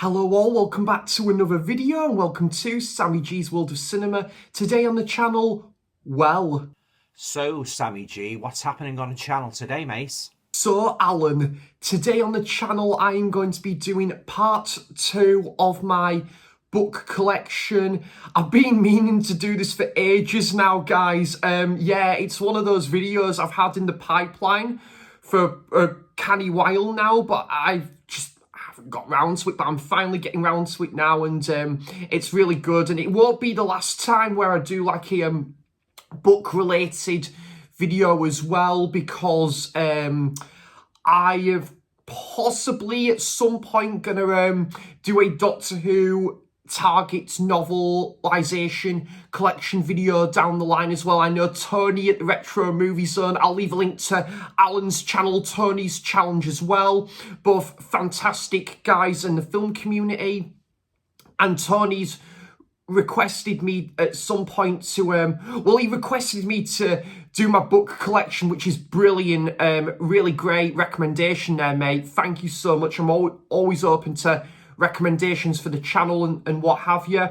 Hello all, welcome back to another video and welcome to Sammy G's World of Cinema. Today on the channel, well. So, Sammy G, what's happening on the channel today, mate? So, Alan, today on the channel I am going to be doing part 2 of my book collection. I've been meaning to do this for ages now, guys. Yeah, it's one of those videos I've had in the pipeline for a canny while now, but I haven't got round to it, but I'm finally getting round to it now, and it's really good. And it won't be the last time where I do like a book-related video as well, because I have possibly at some point gonna do a Doctor Who Target novelisation collection video down the line as well. I know Tony at the Retro Movie Zone, I'll leave a link to Alan's channel, Tony's Challenge as well. Both fantastic guys in the film community. And Tony's requested me at some point to, he requested me to do my book collection, which is brilliant. Really great recommendation there, mate. Thank you so much. I'm always open to recommendations for the channel and what have you.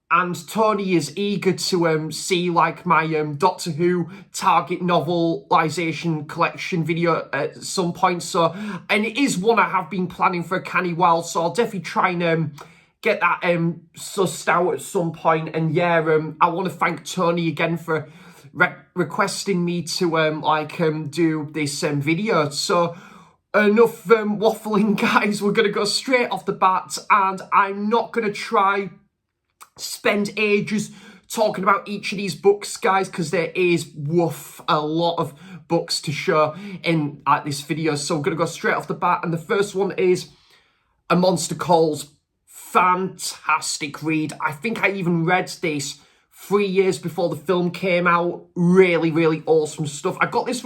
And Tony is eager to see like my Doctor Who Target novelisation collection video at some point. So, and it is one I have been planning for a canny while, so I'll definitely try and get that sussed out at some point. And yeah, I want to thank Tony again for requesting me to do this video. So enough waffling, guys. We're going to go straight off the bat, and I'm not going to try spend ages talking about each of these books, guys, because there is a lot of books to show in this video. So we're going to go straight off the bat, and the first one is A Monster Calls. Fantastic read. I think I even read this 3 years before the film came out. Really, really awesome stuff. I got this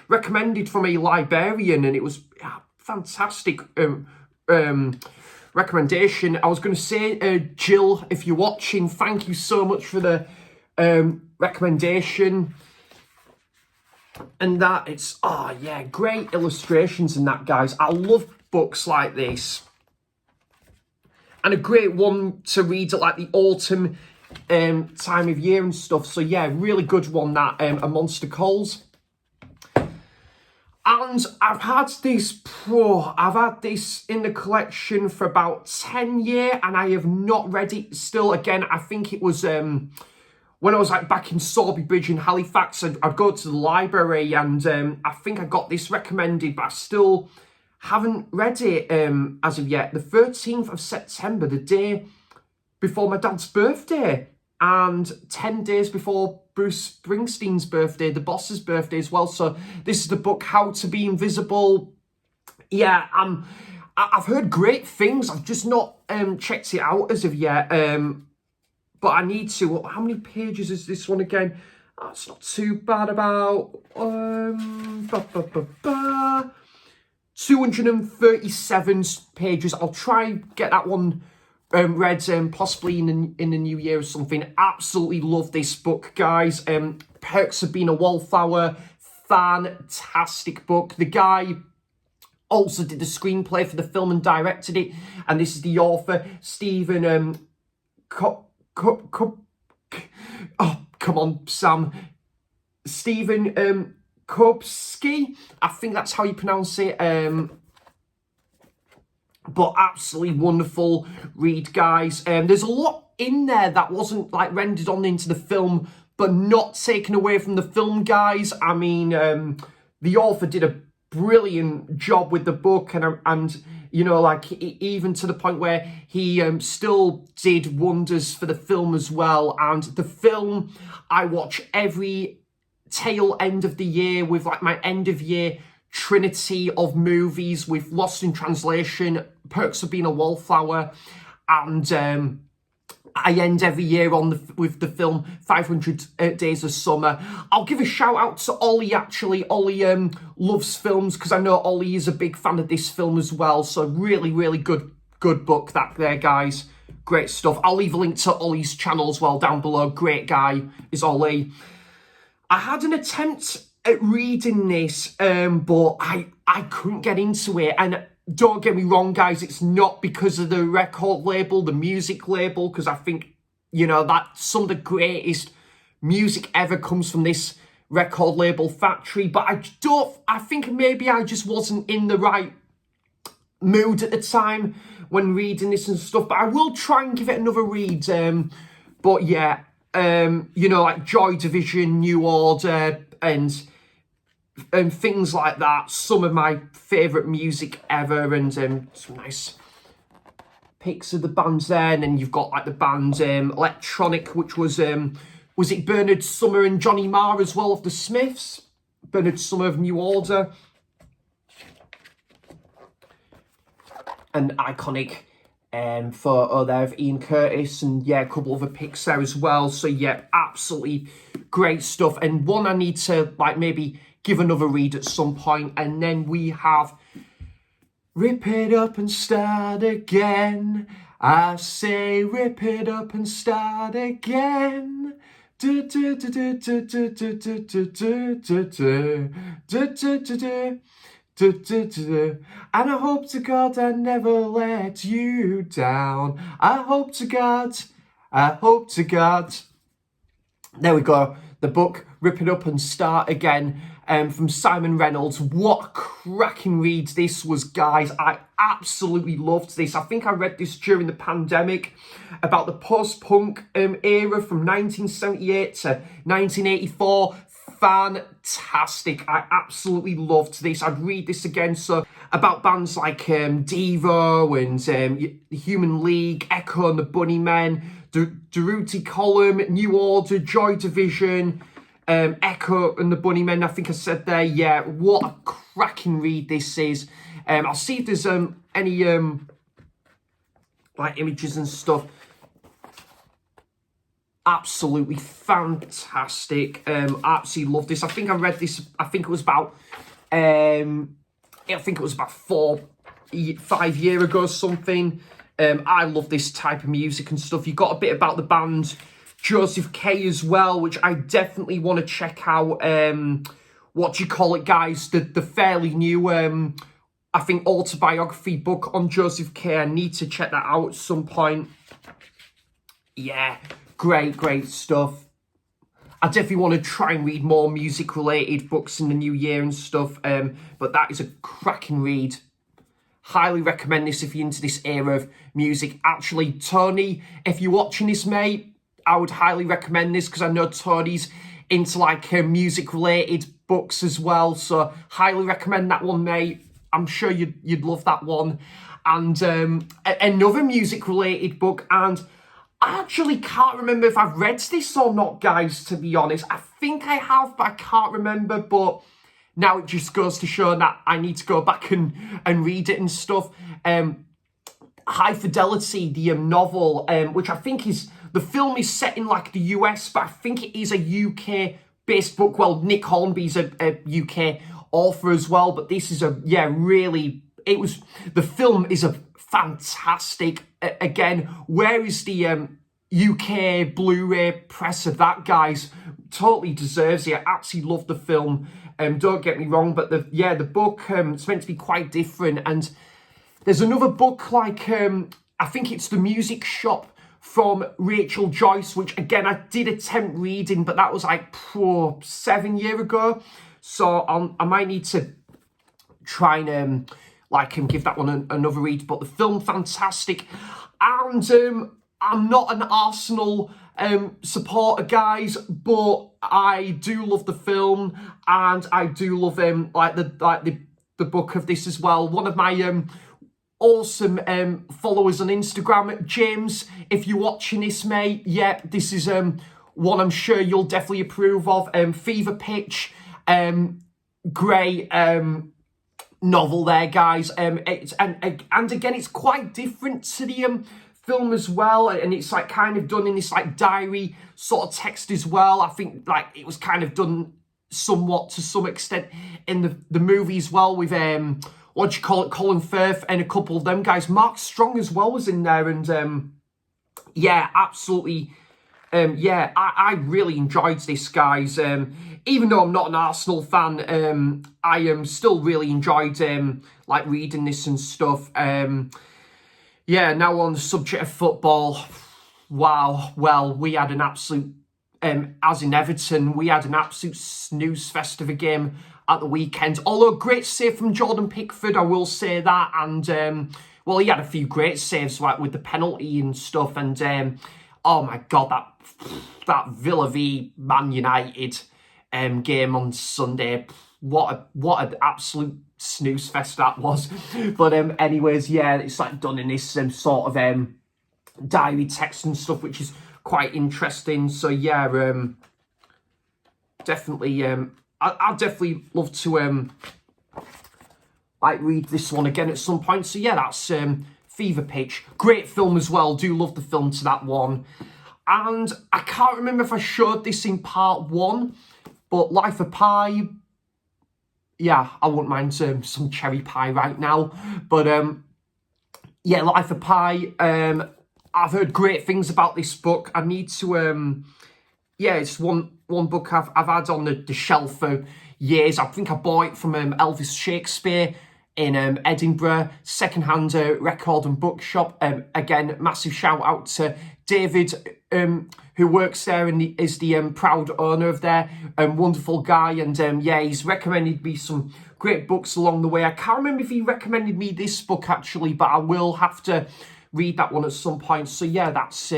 recommended from a librarian, and it was fantastic recommendation. I was going to say, Jill, if you're watching, thank you so much for the recommendation. And that, it's, oh yeah, great illustrations in that, guys. I love books like this. And a great one to read at like the autumn time of year and stuff. So yeah, really good one, that A Monster Calls. And I've had this in the collection for about 10 years, and I have not read it still. Again, I think it was when I was like back in Sorby Bridge in Halifax. I'd go to the library, and I think I got this recommended, but I still haven't read it as of yet. The 13th of September, the day before my dad's birthday, and 10 days before Bruce Springsteen's birthday, the boss's birthday as well. So this is the book, How to Be Invisible. Yeah, I've heard great things. I've just not checked it out as of yet. But I need to. How many pages is this one again? Oh, it's not too bad. About 237 pages. I'll try get that one read possibly in the new year or something. Absolutely love this book, guys. Perks of Being a Wallflower, fantastic book. The guy also did the screenplay for the film and directed it, and this is the author, Stephen oh, come on, Sam. Stephen Kopsky, I think that's how you pronounce it. But absolutely wonderful read, guys. There's a lot in there that wasn't like rendered on into the film, but not taken away from the film, guys. I mean, the author did a brilliant job with the book, and you know, like even to the point where he still did wonders for the film as well. And the film I watch every tail end of the year with like my end of year trinity of movies, with Lost in Translation, Perks of Being a Wallflower, and I end every year with the film 500 Days of Summer. I'll give a shout out to Ollie, actually. Ollie loves films, because I know Ollie is a big fan of this film as well. So really, really good book that there, guys. Great stuff. I'll leave a link to Ollie's channel as well down below. Great guy is Ollie. I had an attempt at reading this, but I couldn't get into it. And don't get me wrong, guys, it's not because of the record label, the music label, because I think, you know, that some of the greatest music ever comes from this record label factory. But I think maybe I just wasn't in the right mood at the time when reading this and stuff. But I will try and give it another read. But yeah, you know, like Joy Division, New Order, and things like that. Some of my favourite music ever, and some nice pics of the bands there. And then you've got like the band Electronic, which was it Bernard Sumner and Johnny Marr as well of the Smiths? Bernard Sumner of New Order. An iconic photo there of Ian Curtis, and yeah, a couple other pics there as well. So yeah, absolutely great stuff, and one I need to like maybe give another read at some point. And then we have Rip It Up and Start Again. I say rip it up and start again. Do, do, do, do, do, do, do, do, do, do, do, do, do, do, do. And I hope to God I never let you down. I hope to God. There we go. The book, Rip It Up and Start Again, from Simon Reynolds. What a cracking read this was, guys. I absolutely loved this. I think I read this during the pandemic, about the post-punk era from 1978 to 1984. Fantastic. I absolutely loved this. I'd read this again. So about bands like Devo and Human League, Echo and the Bunnymen, Durruti Column, New Order, Joy Division, Echo and the Bunnymen, I think I said there. Yeah, what a cracking read this is. I'll see if there's any like images and stuff. Absolutely fantastic. Absolutely love this. I think I read this, I think it was about 5 years ago or something. I love this type of music and stuff. You got a bit about the band Joseph K as well, which I definitely want to check out. What do you call it, guys? The fairly new, I think, autobiography book on Joseph K. I need to check that out at some point. Yeah, great stuff. I definitely want to try and read more music-related books in the new year and stuff. But that is a cracking read. Highly recommend this if you're into this era of music. Actually, Tony, if you're watching this, mate, I would highly recommend this, because I know Tony's into like music-related books as well. So highly recommend that one, mate. I'm sure you'd love that one. And another music-related book, and I actually can't remember if I've read this or not, guys, to be honest. I think I have, but I can't remember. But now it just goes to show that I need to go back and read it and stuff. High Fidelity, the novel, which I think is, the film is set in like the US, but I think it is a UK-based book. Well, Nick Hornby's a UK author as well, but this is the film is a fantastic. Again, where is the UK Blu-ray press of that, guys? Totally deserves it. I absolutely love the film. Don't get me wrong, but the book, it's meant to be quite different. And there's another book like, I think it's The Music Shop from Rachel Joyce, which again, I did attempt reading, but that was like 7 years ago. So I might need to try and give that one another read. But the film, fantastic. And I'm not an Arsenal supporter, guys, but I do love the film, and I do love the book of this as well. One of my awesome followers on Instagram, James, if you're watching this, mate, this is one I'm sure you'll definitely approve of. Fever Pitch, great novel there, guys. And again, it's quite different to the film as well, and it's like kind of done in this like diary sort of text as well. I think like it was kind of done somewhat to some extent in the movie as well, with what do you call it, Colin Firth and a couple of them guys. Mark Strong as well was in there, and absolutely yeah, I really enjoyed this, guys. Even though I'm not an Arsenal fan, I still really enjoyed like reading this and stuff. Yeah, now on the subject of football, wow, well, we had an absolute, as in Everton, we had an absolute snooze fest of a game at the weekend. Although, great save from Jordan Pickford, I will say that. And, well, he had a few great saves, like with the penalty and stuff. And, oh my God, that Villa v Man United game on Sunday, what an absolute snooze fest that was. But anyways, yeah, it's like done in this sort of diary text and stuff, which is quite interesting. So yeah, definitely I'd definitely love to like read this one again at some point. So yeah, that's Fever Pitch. Great film as well. Do love the film to that one. And I can't remember if I showed this in part 1, but Life of Pi, yeah, I wouldn't mind some cherry pie right now. But yeah, Life of Pi, I've heard great things about this book. I need to, yeah, it's one book I've had on the shelf for years. I think I bought it from Elvis Shakespeare in Edinburgh, second-hand record and bookshop. Again, massive shout out to David, who works there and is the proud owner of there. Wonderful guy, and yeah, he's recommended me some great books along the way. I can't remember if he recommended me this book actually, but I will have to read that one at some point. So yeah, that's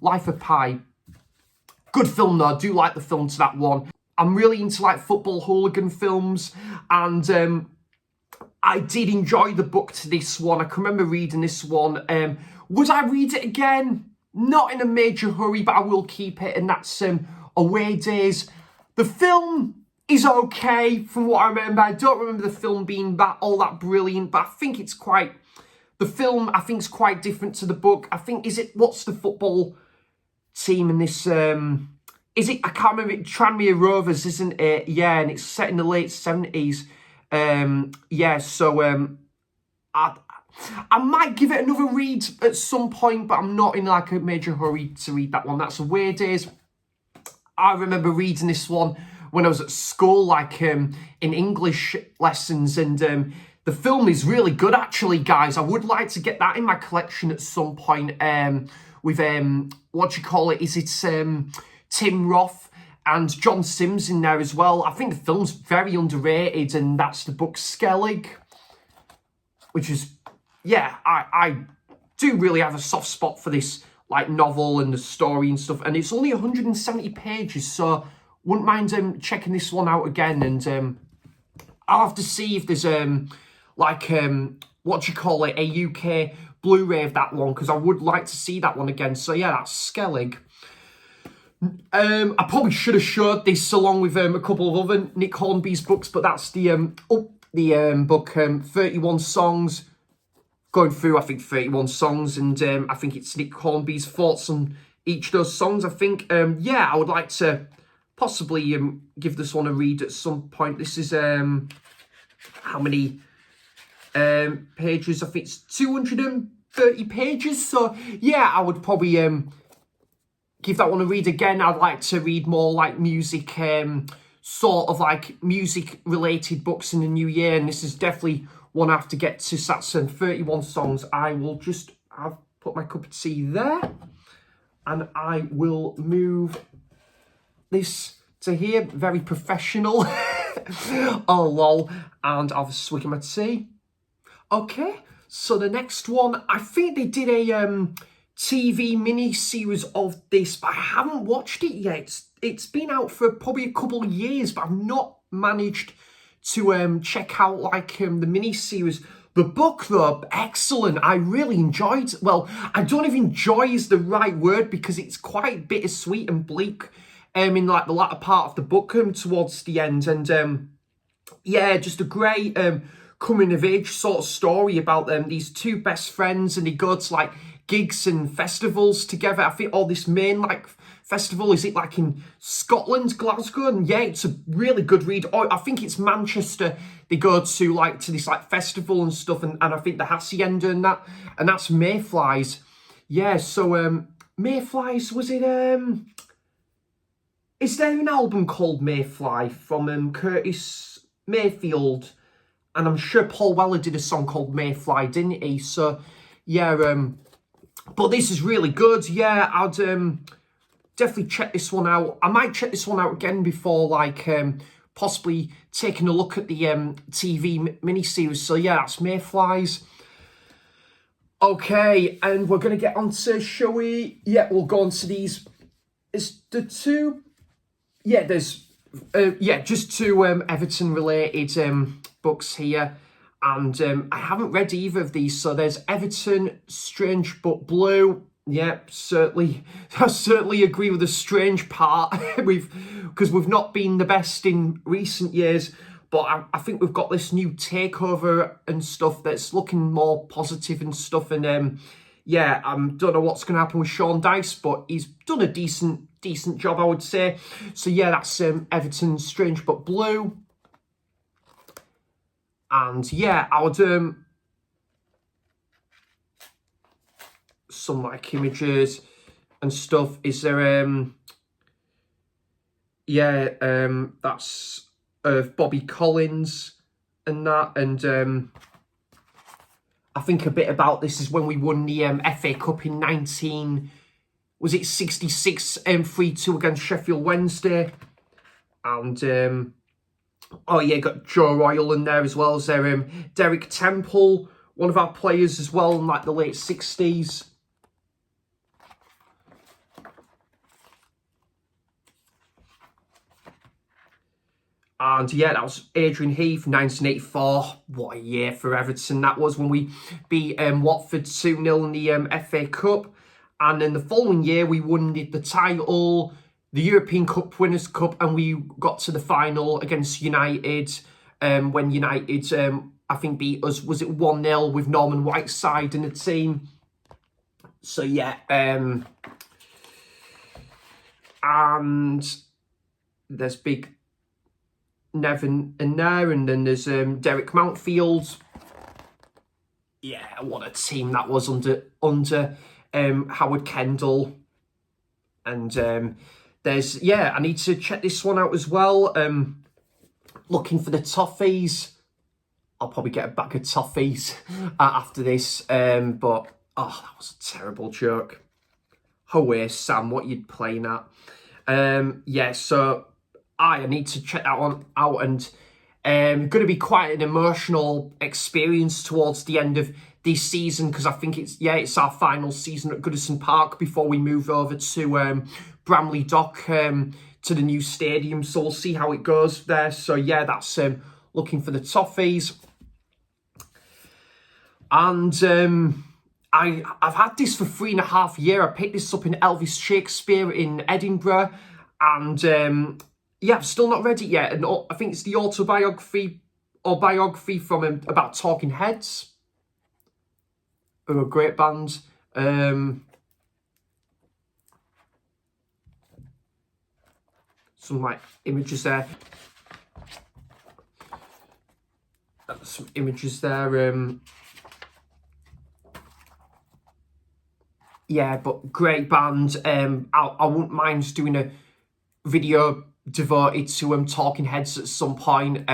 Life of Pi. Good film though, I do like the film to that one. I'm really into like football hooligan films, and I did enjoy the book to this one. I can remember reading this one. Would I read it again? Not in a major hurry, but I will keep it, and that's Away Days. The film is okay from what I remember. I don't remember the film being all that brilliant, but I think it's quite... The film, I think, is quite different to the book. I think, what's the football team in this... Is it, I can't remember, Tranmere Rovers, isn't it? Yeah, and it's set in the late 70s. Yeah, so I might give it another read at some point, but I'm not in like a major hurry to read that one. That's Away Days. I remember reading this one when I was at school, like in English lessons, and the film is really good actually, guys. I would like to get that in my collection at some point, with what do you call it? Is it Tim Roth and John Sims in there as well. I think the film's very underrated, and that's the book Skellig, which is, yeah, I do really have a soft spot for this like novel and the story and stuff, and it's only 170 pages, so wouldn't mind checking this one out again. And I'll have to see if there's like what do you call it, a UK Blu-ray of that one, because I would like to see that one again. So yeah, that's Skellig. I probably should have showed this along with a couple of other Nick Hornby's books, but that's the book 31 Songs. Going through, I think, 31 songs, and I think it's Nick Hornby's thoughts on each of those songs. I think, yeah, I would like to possibly give this one a read at some point. This is, how many pages? I think it's 230 pages. So, yeah, I would probably give that one a read again. I'd like to read more like music, sort of like music-related books in the new year, and this is definitely one I have to get to. So that's 31 songs. I will just put my cup of tea there, and I will move this to here. Very professional. Oh, lol. And I'll have a swig of my tea. Okay, so the next one, I think they did a TV mini-series of this, but I haven't watched it yet. It's been out for probably a couple of years, but I've not managed to check out like the mini-series. The book though, excellent. I really enjoyed, well, I don't even enjoy is the right word, because it's quite bittersweet and bleak in like the latter part of the book towards the end. And yeah, just a great coming of age sort of story about these two best friends, and they go to like gigs and festivals together. I think this main like festival, is it like in Scotland, Glasgow? And yeah, it's a really good read. Oh, I think it's Manchester. They go to like to this like festival and stuff, and I think the Hacienda and that, and that's Mayflies. Yeah, so Mayflies, was it is there an album called Mayfly from Curtis Mayfield? And I'm sure Paul Weller did a song called Mayfly, didn't he? So, yeah, but this is really good. Yeah, I'd definitely check this one out. I might check this one out again before, like, possibly taking a look at the TV miniseries. So, yeah, that's Mayflies. Okay, and we're going to get on to, shall we? Yeah, we'll go on to these. Is the two... Yeah, there's... just two Everton-related books here. And I haven't read either of these. So there's Everton, Strange But Blue. Yeah, certainly. I certainly agree with the strange part. Because we've not been the best in recent years. But I think we've got this new takeover and stuff that's looking more positive and stuff. And yeah, I don't know what's going to happen with Sean Dice, but he's done a decent job, I would say. So yeah, that's Everton, Strange But Blue. And yeah, I would some like images and stuff. Is there that's of Bobby Collins and that, and I think a bit about this is when we won the FA Cup in 1966 3-2 against Sheffield Wednesday. And oh yeah, got Joe Royal in there as well as there Derek Temple, one of our players as well in like the late 60s. And yeah, that was Adrian Heath, 1984. What a year for Everton that was, when we beat Watford 2-0 in the FA Cup. And then the following year, we won the title, the European Cup, Winners' Cup, and we got to the final against United. When United, I think, beat us, was it 1-0 with Norman Whiteside in the team. So yeah, and there's big Nevin in there, and then there's Derek Mountfield. Yeah, what a team that was under Howard Kendall. And there's, yeah, I need to check this one out as well. Looking for the toffees. I'll probably get a bag of toffees after this. But oh, that was a terrible joke. Away, Sam, what you'd playing at? Yeah, so I need to check that one out, and going to be quite an emotional experience towards the end of this season, because I think it's our final season at Goodison Park before we move over to Bramley Dock, to the new stadium. So we'll see how it goes there. So yeah, that's looking for the toffees. And I've had this for 3.5 years. I picked this up in Elvis Shakespeare in Edinburgh, and yeah, I've still not read it yet. And I think it's the autobiography or biography from about Talking Heads, who are a great band. Some like images there. Some images there. Yeah, but great band. I wouldn't mind doing a video devoted to Talking Heads at some point.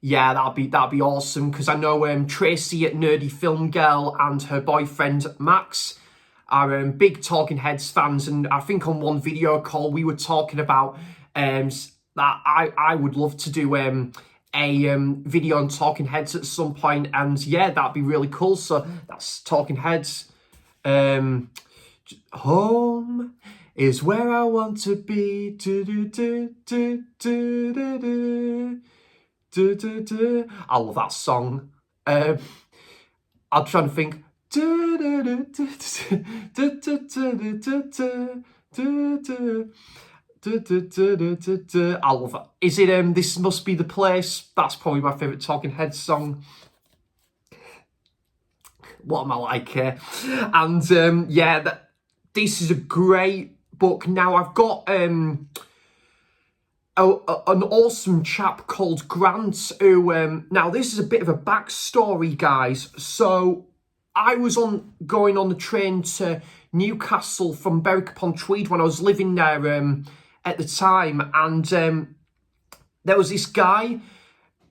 Yeah, that'd be awesome, because I know Tracy at Nerdy Film Girl and her boyfriend Max are big Talking Heads fans, and I think on one video call we were talking about that I would love to do a video on Talking Heads at some point, and yeah, that'd be really cool. So that's Talking Heads. Home is where I want to be. Do, do, do, do, do, do, do. Do, do, do. I love that song. I'm trying to think. Do, do, do, do, do, do, do, do, do, do. I love it. Is it This Must Be the Place? That's probably my favourite Talking Heads song. What am I like here? And yeah, this is a great book. Now I've got an awesome chap called Grant who now this is a bit of a backstory, guys. So I was going on the train to Newcastle from Berwick upon Tweed when I was living there at the time, and there was this guy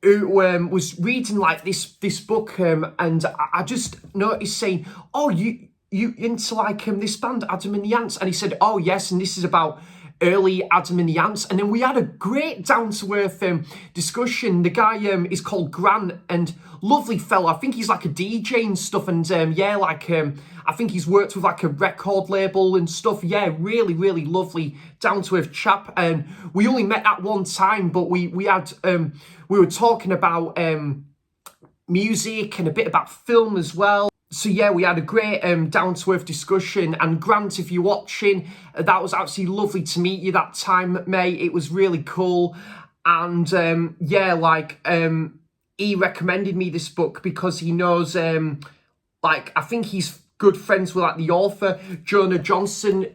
who was reading like this book, and I just noticed saying, "Oh, you into like this band Adam and the Ants?" And he said, "Oh yes, and this is about early Adam and the Ants." And then we had a great down-to-earth discussion. The guy is called Grant, and lovely fella. I think he's like a DJ and stuff, and yeah, like I think he's worked with like a record label and stuff. Yeah, really, really lovely, down-to-earth chap. And we only met at one time, but we had we were talking about music and a bit about film as well. So yeah, we had a great down-to-earth discussion. And Grant, if you're watching, that was absolutely lovely to meet you that time, mate. It was really cool. And yeah, like he recommended me this book because he knows, like, I think he's good friends with like the author Jonah Johnson,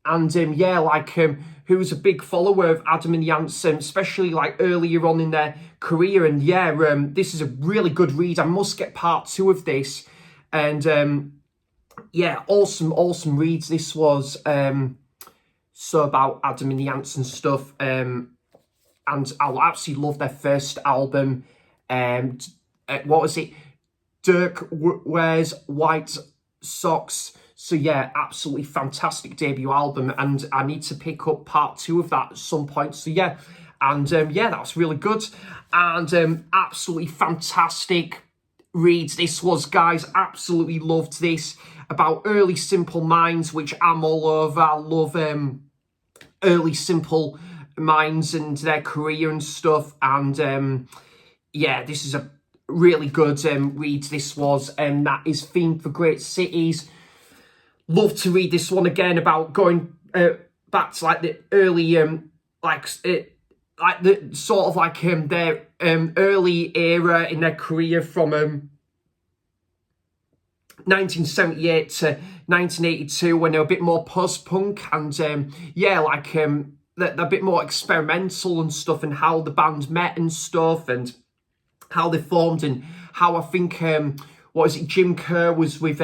and yeah, like who was a big follower of Adam and the Ants, especially like earlier on in their career. And yeah, this is a really good read. I must get part 2 of this. And yeah, awesome reads this was. So about Adam and the Ants and stuff. And I'll absolutely love their first album. What was it? Dirk Wears White Socks. So yeah, absolutely fantastic debut album, and I need to pick up part 2 of that at some point. So yeah, and yeah, that was really good, and absolutely fantastic reads this was, guys. Absolutely loved this, about early Simple Minds, which I'm all over. I love early Simple Minds and their career and stuff, and yeah, this is a really good read this was, and that is Theme for Great Cities. Love to read this one again, about going back to like the early like the sort of like their early era in their career from 1978 to 1982, when they were a bit more post-punk, and yeah, like they're a bit more experimental and stuff, and how the band met and stuff, and how they formed, and how I think what was it, Jim Kerr was with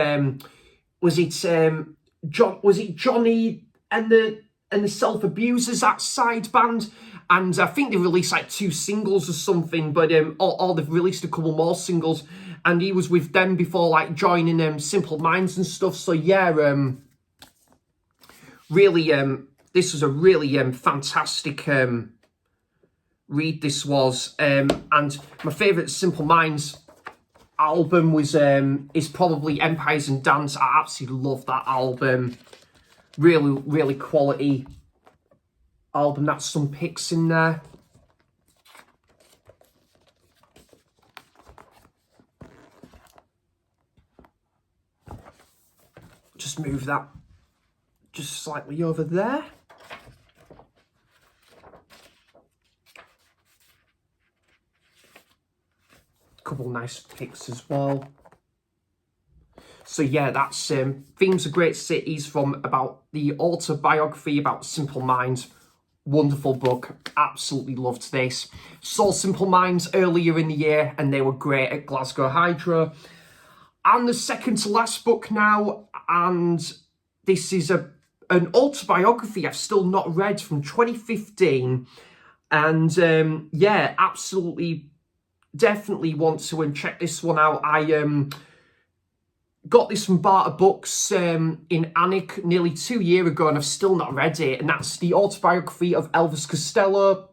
was it Johnny and the Self Abusers, that side band? And I think they released like 2 singles or something, but or they've released a couple more singles, and he was with them before like joining Simple Minds and stuff. So yeah, really this was a really fantastic read this was, and my favourite Simple Minds album was is probably Empires and Dance. I absolutely love that album. Really quality album. That's some pics in there. Just move that just slightly over there. Couple nice pics as well. So yeah, that's Themes of Great Cities, from about the autobiography about Simple Minds. Wonderful book. Absolutely loved this. Saw Simple Minds earlier in the year, and they were great at Glasgow Hydro. And the second to last book now, and this is an autobiography I've still not read, from 2015. And yeah, absolutely, definitely want to check this one out. I got this from Barter Books in Alnwick nearly 2 years ago, and I've still not read it. And that's the autobiography of Elvis Castello.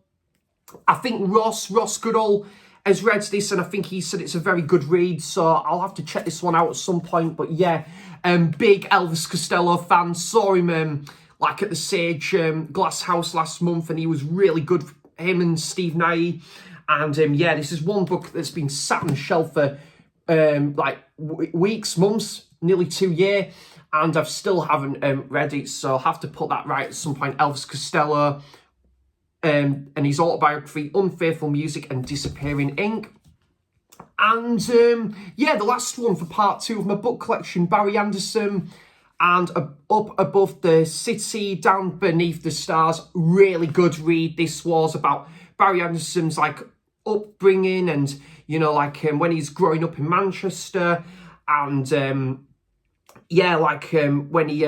I think Ross Goodall has read this, and I think he said it's a very good read, so I'll have to check this one out at some point. But yeah, big Elvis Castello fan. Saw him like at the Sage Glass House last month, and he was really good. Him and Steve Nye. And yeah, this is one book that's been sat on the shelf for like weeks, months, nearly 2 years, and I've still haven't read it, so I'll have to put that right at some point. Elvis Castello and his autobiography, Unfaithful Music and Disappearing Ink. And yeah, the last one for part 2 of my book collection, Barry Anderson and Up Above the City, Down Beneath the Stars. Really good read this was, about Barry Anderson's like upbringing, and you know, like when he's growing up in Manchester, and yeah, like when he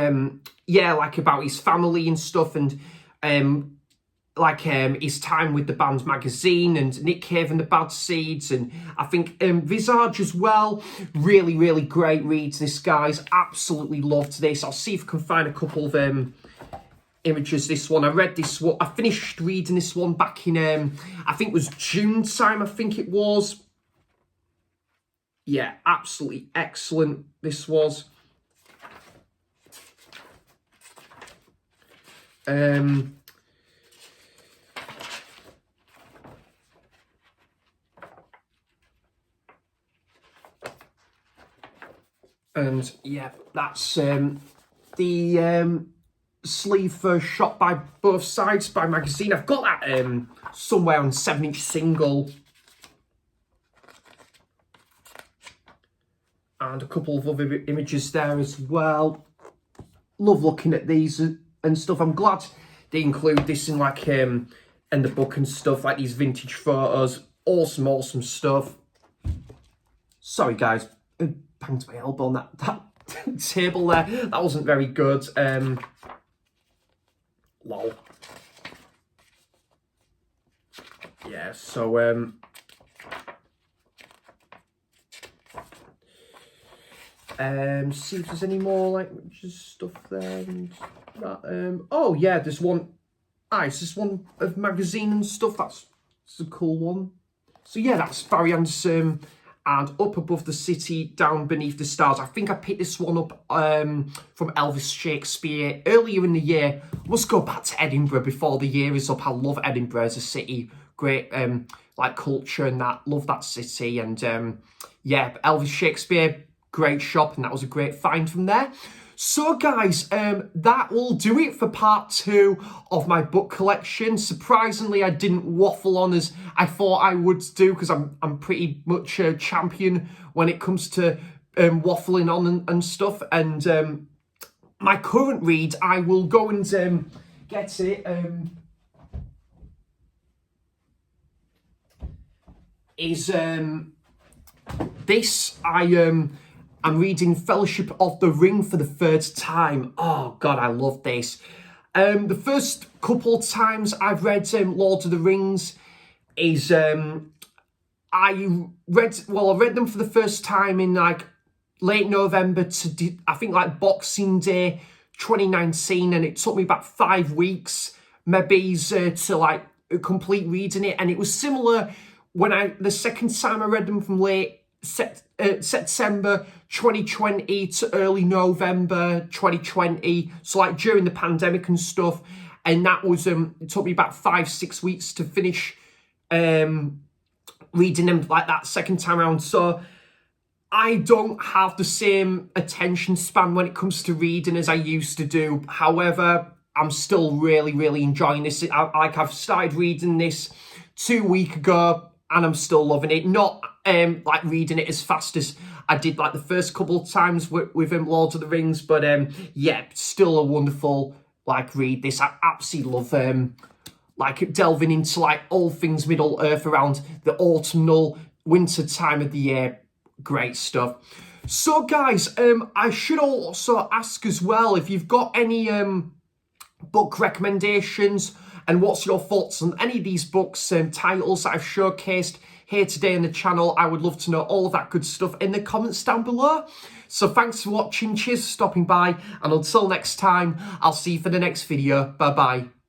yeah, like about his family and stuff, and his time with the band magazine and Nick Cave and the Bad Seeds, and I think Visage as well. Really, really great reads, this, guys. Absolutely loved this. I'll see if I can find a couple of images. This one, I read this one, I finished reading this one back in I think it was June time, I think it was. Yeah, absolutely excellent this was. And yeah, that's the sleeve first shot by Both Sides by magazine. I've got that somewhere on 7-inch single. And a couple of other images there as well. Love looking at these and stuff. I'm glad they include this in like in the book and stuff, like these vintage photos. Awesome, awesome stuff. Sorry guys, I banged my elbow on that table there. That wasn't very good. Lol. Yeah, so see if there's any more like just stuff there and that. Oh yeah, there's one. It's this one of magazine and stuff. That's a cool one. So yeah, that's Barry Anderson and Up Above the City, Down Beneath the Stars. I think I picked this one up from Elvis Shakespeare earlier in the year. Must go back to Edinburgh before the year is up. I love Edinburgh as a city. Great like culture and that. Love that city. And yeah, Elvis Shakespeare, great shop, and that was a great find from there. So guys, that will do it for part 2 of my book collection. Surprisingly, I didn't waffle on as I thought I would do, because I'm pretty much a champion when it comes to waffling on and stuff. And my current read, I will go and get it. Is this? I'm reading Fellowship of the Ring for the 3rd time. Oh, God, I love this. The first couple of times I've read Lord of the Rings is... I read them for the first time in, like, late November to, I think, like, Boxing Day 2019, and it took me about 5 weeks, maybe, to, like, complete reading it. And it was similar when the second time I read them from late September 2020 to early November 2020, so like during the pandemic and stuff. And that was it took me about 5-6 weeks to finish reading them like that second time around. So I don't have the same attention span when it comes to reading as I used to do. However, I'm still really, really enjoying this. I've started reading this 2 weeks ago, and I'm still loving it. Not like reading it as fast as I did like the first couple of times with Lord of the Rings, but yeah, still a wonderful like read. This I absolutely love like delving into like all things Middle Earth around the autumnal winter time of the year. Great stuff. So guys, I should also ask as well if you've got any book recommendations and what's your thoughts on any of these books titles that I've showcased here today on the channel. I would love to know all of that good stuff in the comments down below. So thanks for watching, cheers for stopping by, and until next time, I'll see you for the next video. Bye bye.